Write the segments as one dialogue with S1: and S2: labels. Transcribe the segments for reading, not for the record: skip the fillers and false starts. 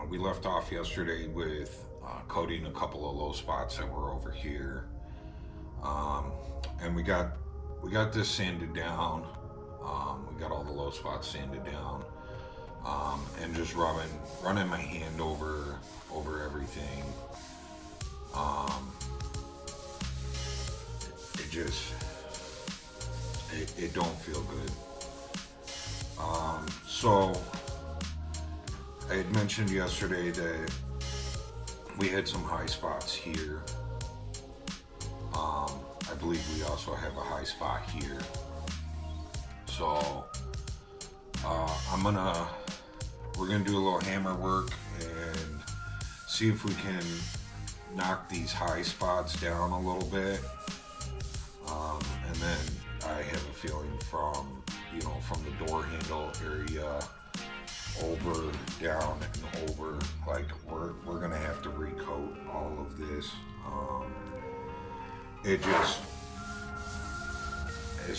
S1: We left off yesterday with coating a couple of low spots that were over here, and we got this sanded down. We got all the low spots sanded down, and just running my hand over everything. It don't feel good. So I had mentioned yesterday that we had some high spots here. I believe we also have a high spot here. So we're gonna do a little hammer work and see if we can knock these high spots down a little bit. And then I have a feeling from the door handle area over, down, and over, like we're gonna have to recoat all of this. It's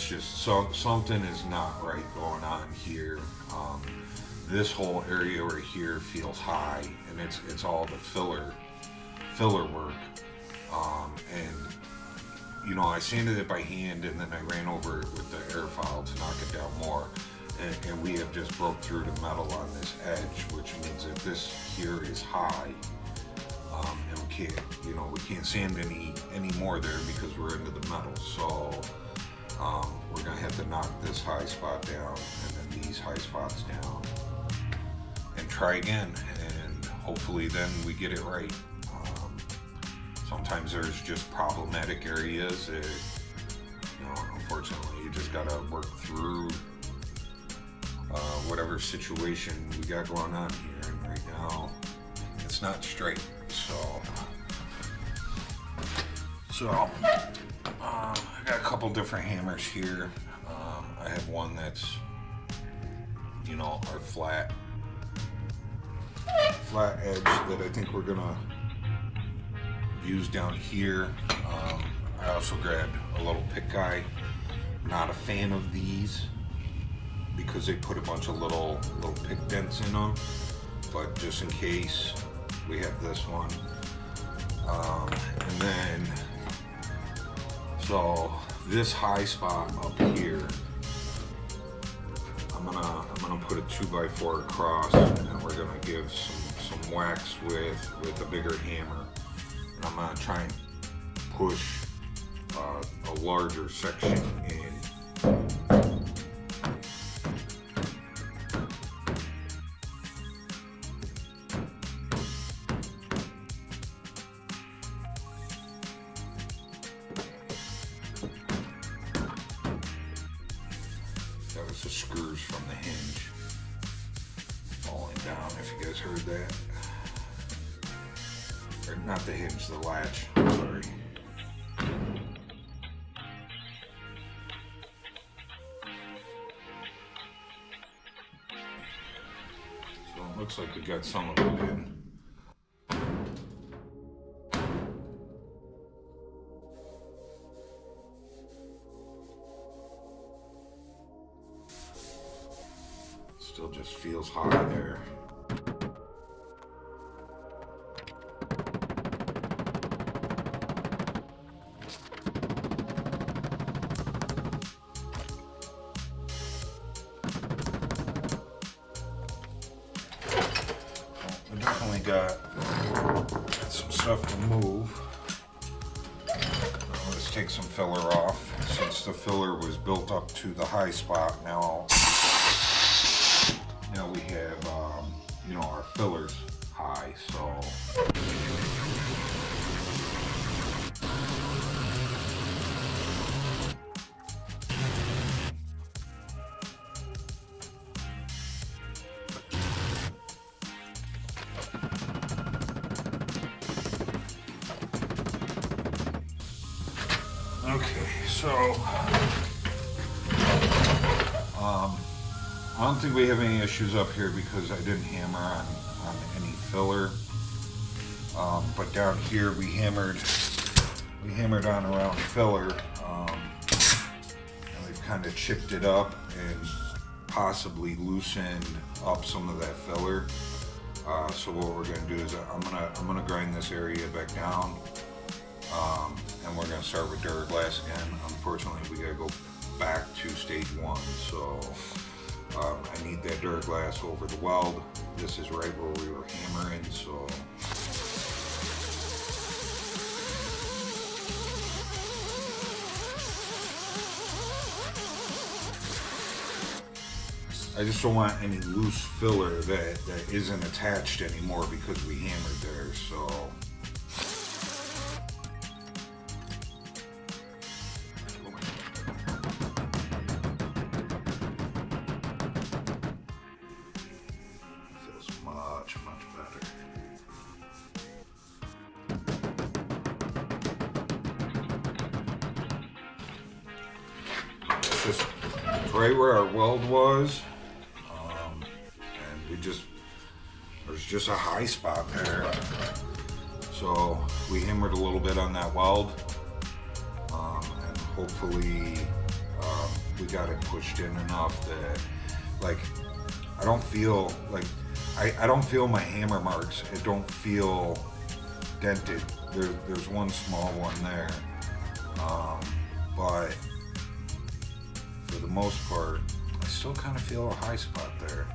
S1: just something is not right going on here. This whole area right here feels high, and it's all the filler work. And I sanded it by hand, and then I ran over it with the air file to knock it down more. And we have just broke through the metal on this edge, which means that this here is high, and we can't sand any more there because we're into the metal. So we're gonna have to knock this high spot down, and then these high spots down, and try again, and hopefully then we get it right. Sometimes there's just problematic areas that, unfortunately, you just gotta work through whatever situation we got going on here. And right now, it's not straight. So I got a couple different hammers here. I have one that's, our flat edge that I think we're gonna use down here. I also grabbed a little pick guy. Not a fan of these because they put a bunch of little pick dents in them, but just in case, we have this one. And then, so this high spot up here, I'm gonna put a 2x4 across, and we're gonna give some wax with a bigger hammer. And I'm gonna try and push a larger section in. That was the screws from the hinge falling down, if you guys heard that. Or not the hinge, the latch, sorry. So it looks like we got some of it in. Still just feels hot there. We definitely got some stuff to move. Let's take some filler off. Since the filler was built up to the high spot, now we have, our fillers high, so. Okay, so I don't think we have any issues up here because I didn't hammer on any filler. But down here we hammered on around filler. And we've kind of chipped it up and possibly loosened up some of that filler. So what we're gonna do is I'm gonna grind this area back down, and we're gonna start with Duraglass again. Unfortunately, we gotta go back to stage 1. So I need that Duraglass over the weld. This is right where we were hammering. So I just don't want any loose filler that isn't attached anymore because we hammered there, so. Feels much, much better. It's right where our weld was. There's just a high spot there. So we hammered a little bit on that weld, and hopefully we got it pushed in enough that, like, I don't feel my hammer marks. It don't feel dented. There's one small one there, but for the most part, I still kind of feel a high spot there.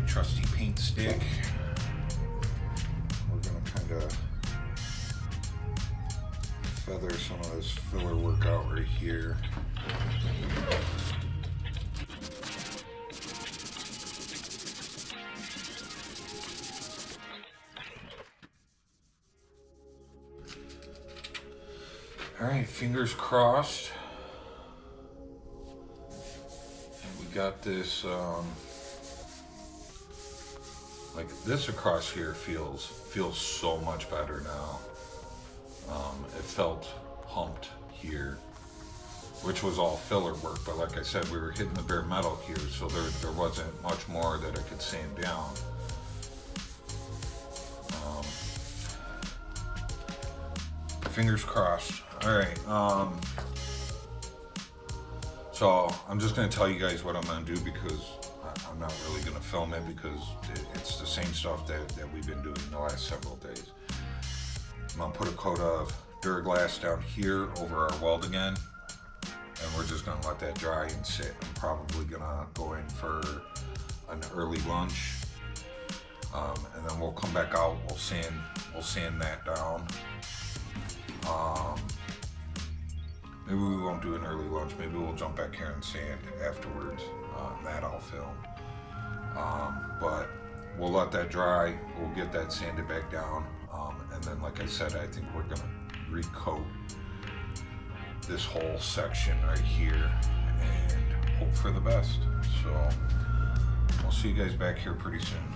S1: Trusty paint stick. We're gonna kind of feather some of this filler work out right here. All right, fingers crossed. And we got this. Like this across here feels so much better now. It felt humped here, which was all filler work, but like I said, we were hitting the bare metal here, so there wasn't much more that I could sand down. Fingers crossed. All right. So I'm just gonna tell you guys what I'm gonna do because I'm not really going to film it because it's the same stuff that we've been doing the last several days. I'm going to put a coat of Duraglass down here over our weld again, and we're just going to let that dry and sit. I'm probably going to go in for an early lunch, and then we'll come back out. We'll sand that down. Maybe we won't do an early lunch. Maybe we'll jump back here and sand afterwards. That I'll film. But we'll let that dry. We'll get that sanded back down. And then, like I said, I think we're gonna recoat this whole section right here and hope for the best. So I'll see you guys back here pretty soon.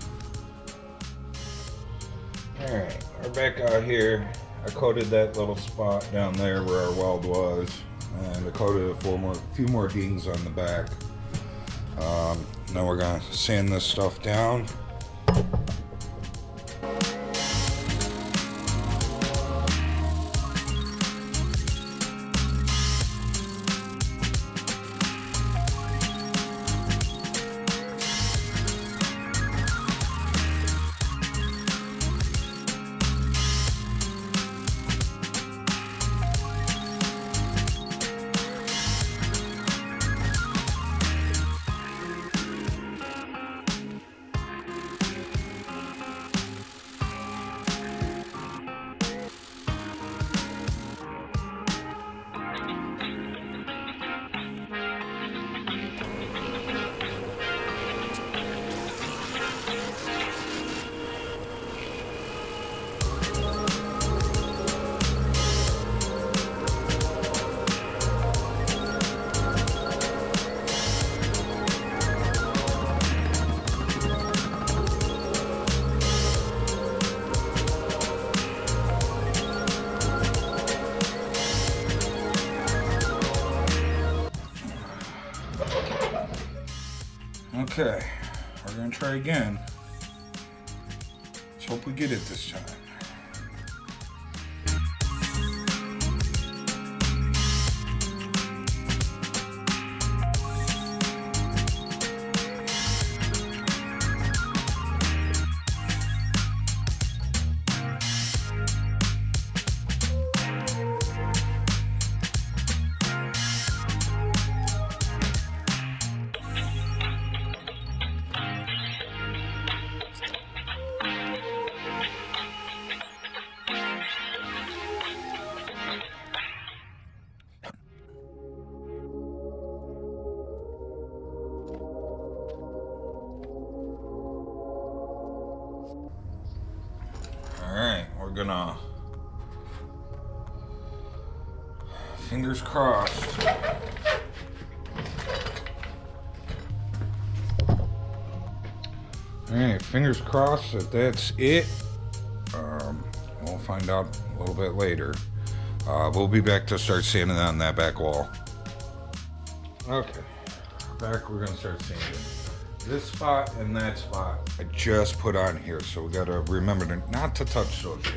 S1: All right, we're back out here. I coated that little spot down there where our weld was, and I coated a few more dings on the back. Now we're gonna sand this stuff down.
S2: Okay, we're gonna try again. Let's hope we get it this time. Alright, we're gonna, fingers crossed. Alright, fingers crossed that that's it. We'll find out a little bit later. We'll be back to start sanding on that back wall. Okay, back we're gonna start sanding. This spot and that spot I just put on here, so we gotta remember not to touch those yet.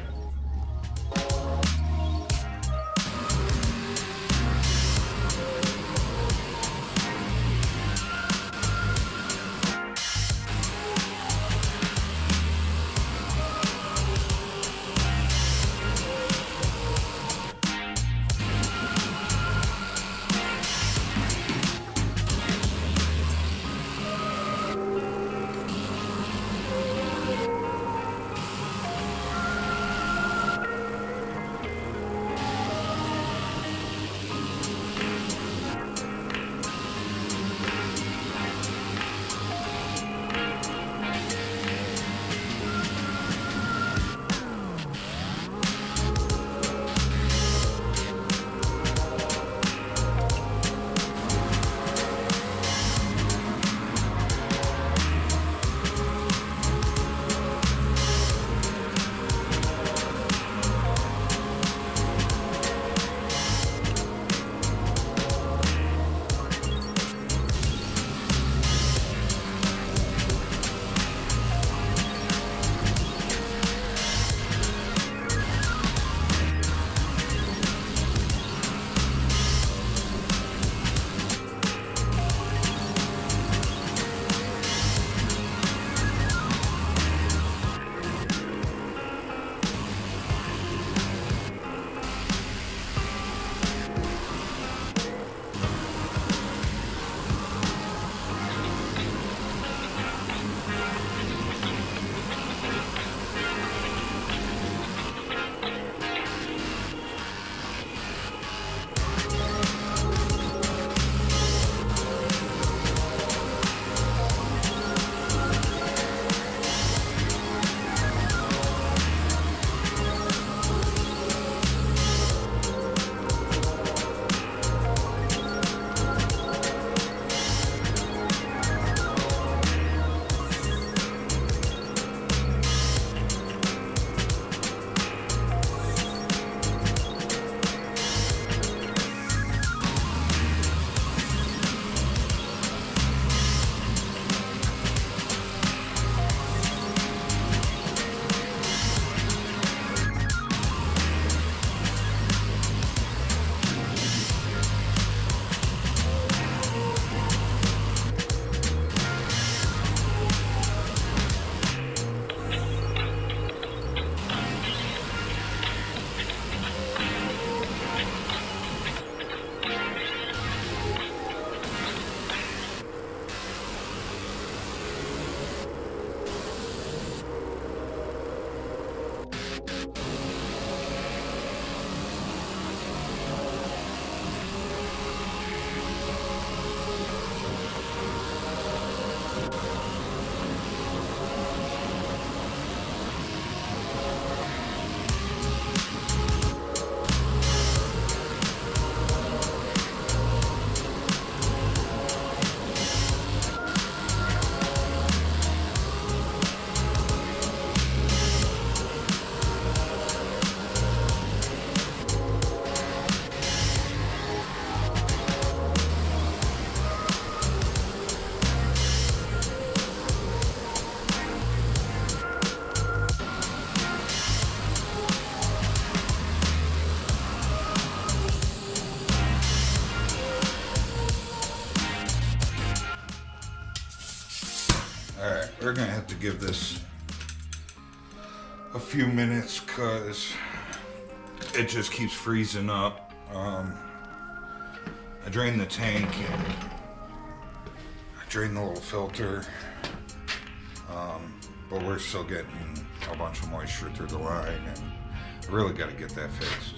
S2: Alright, we're gonna have to give this a few minutes because it just keeps freezing up. I drained the tank and I drained the little filter, but we're still getting a bunch of moisture through the line, and I really got to get that fixed.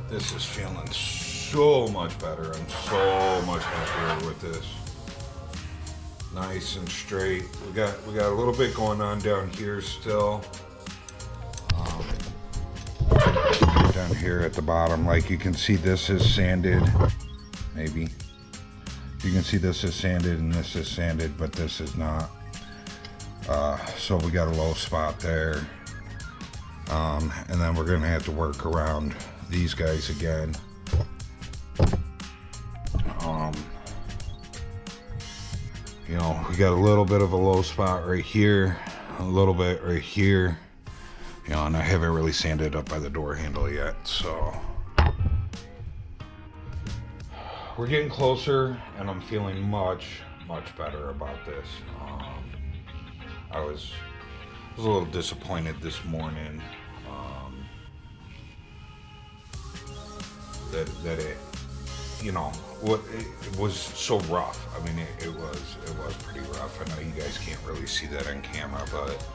S2: This is feeling so much better. I'm so much happier with this. Nice and straight. We got a little bit going on down here still. Down here at the bottom, like you can see, this is sanded. Maybe you can see this is sanded and this is sanded, but this is not. So we got a low spot there. And then we're gonna have to work around these guys again. You know, we got a little bit of a low spot right here, a little bit right here, you know, and I haven't really sanded up by the door handle yet, so we're getting closer, and I'm feeling much better about this. I was a little disappointed this morning. that it, you know, it was so rough. I mean, it was pretty rough. I know you guys can't really see that on camera, but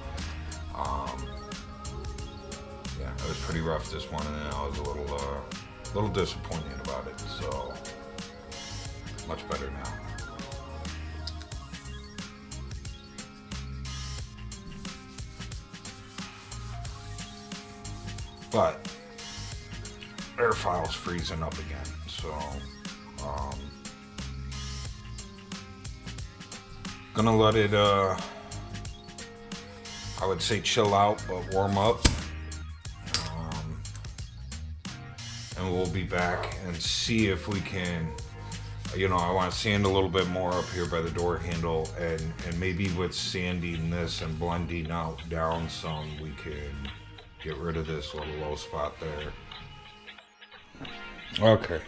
S2: yeah, it was pretty rough this morning, and I was a little disappointed about it. So much better now. But air file's freezing up again, so gonna let it I would say chill out, but warm up, and we'll be back and see if we can, you know, I want to sand a little bit more up here by the door handle, and maybe with sanding this and blending out down some, we can get rid of this little low spot there. Okay,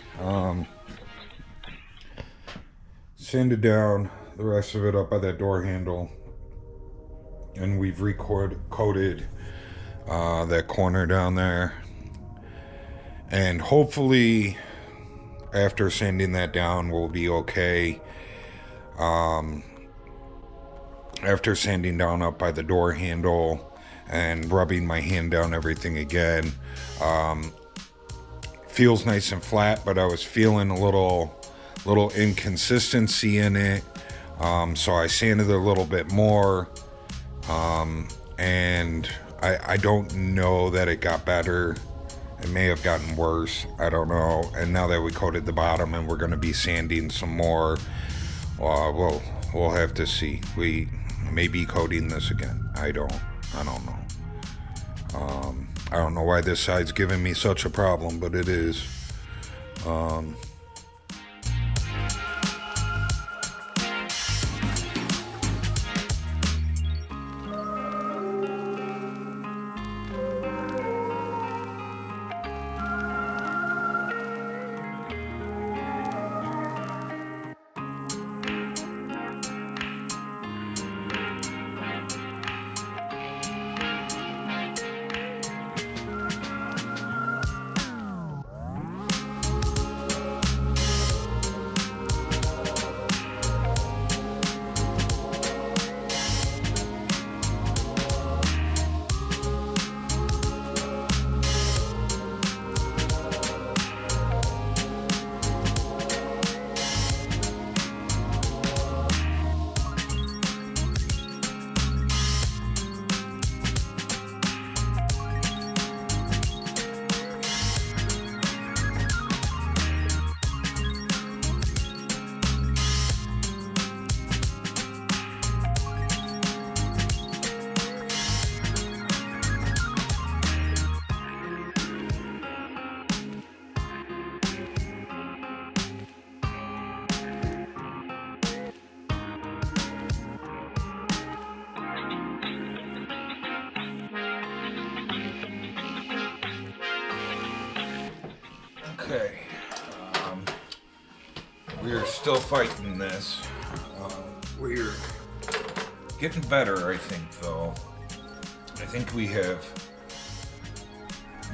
S2: sanded down the rest of it up by that door handle, and we've coated that corner down there, and hopefully after sanding that down we'll be okay. After sanding down up by the door handle and rubbing my hand down everything again, feels nice and flat, but I was feeling a little inconsistency in it, so I sanded a little bit more, and I don't know that it got better. It may have gotten worse, I don't know. And now that we coated the bottom and we're going to be sanding some more, we'll have to see. We may be coating this again. I don't know. I don't know why this side's giving me such a problem, but it is. Okay, we're still fighting this. We're getting better, I think, though. I think we have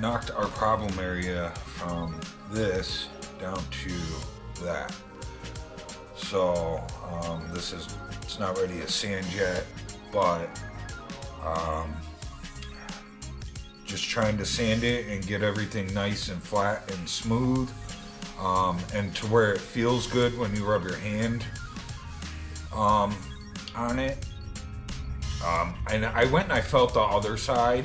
S2: knocked our problem area from this down to that. So it's not ready to sand yet, but just trying to sand it and get everything nice and flat and smooth, and to where it feels good when you rub your hand on it. And I went and I felt the other side,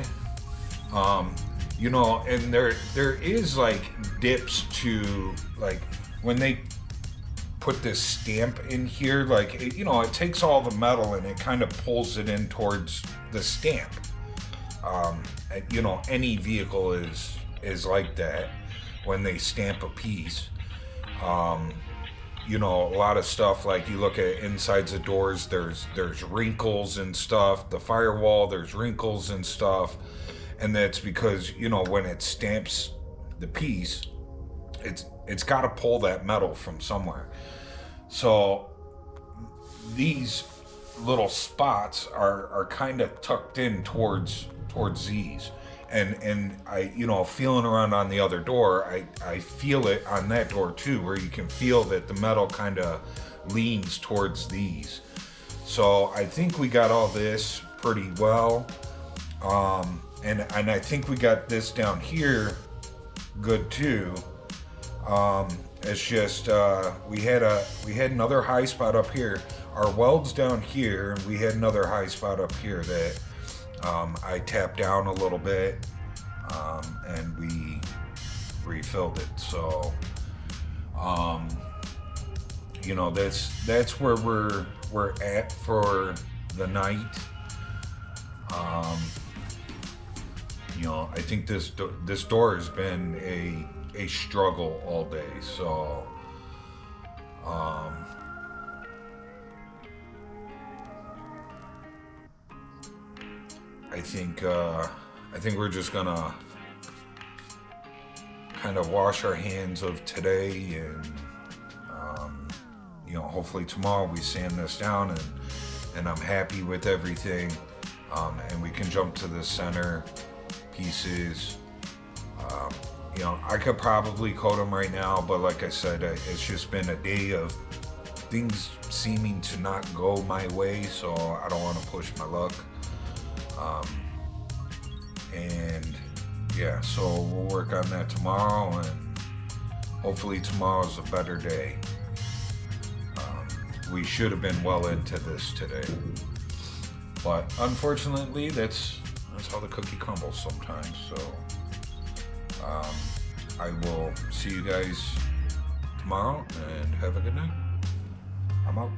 S2: you know, and there is like dips to, like, when they put this stamp in here, like, it, you know, it takes all the metal and it kind of pulls it in towards the stamp. You know, any vehicle is like that when they stamp a piece. You know, a lot of stuff, like you look at insides of doors, there's wrinkles and stuff. The firewall, there's wrinkles and stuff, and that's because, you know, when it stamps the piece, it's got to pull that metal from somewhere. So these little spots are kind of tucked in towards these, and I, you know, feeling around on the other door, I feel it on that door too, where you can feel that the metal kind of leans towards these. So I think we got all this pretty well, and I think we got this down here good too. It's just we had another high spot up here. Our weld's down here, and we had another high spot up here that I tapped down a little bit, and we refilled it. So, you know, that's where we're at for the night. You know, I think this door has been a struggle all day. So, I think we're just gonna kind of wash our hands of today, and you know, hopefully tomorrow we sand this down, and I'm happy with everything, and we can jump to the center pieces. You know, I could probably coat them right now, but like I said, it's just been a day of things seeming to not go my way, so I don't want to push my luck. And yeah, so we'll work on that tomorrow, and hopefully tomorrow's a better day. We should have been well into this today, but unfortunately that's how the cookie crumbles sometimes. So I will see you guys tomorrow, and have a good night. I'm out.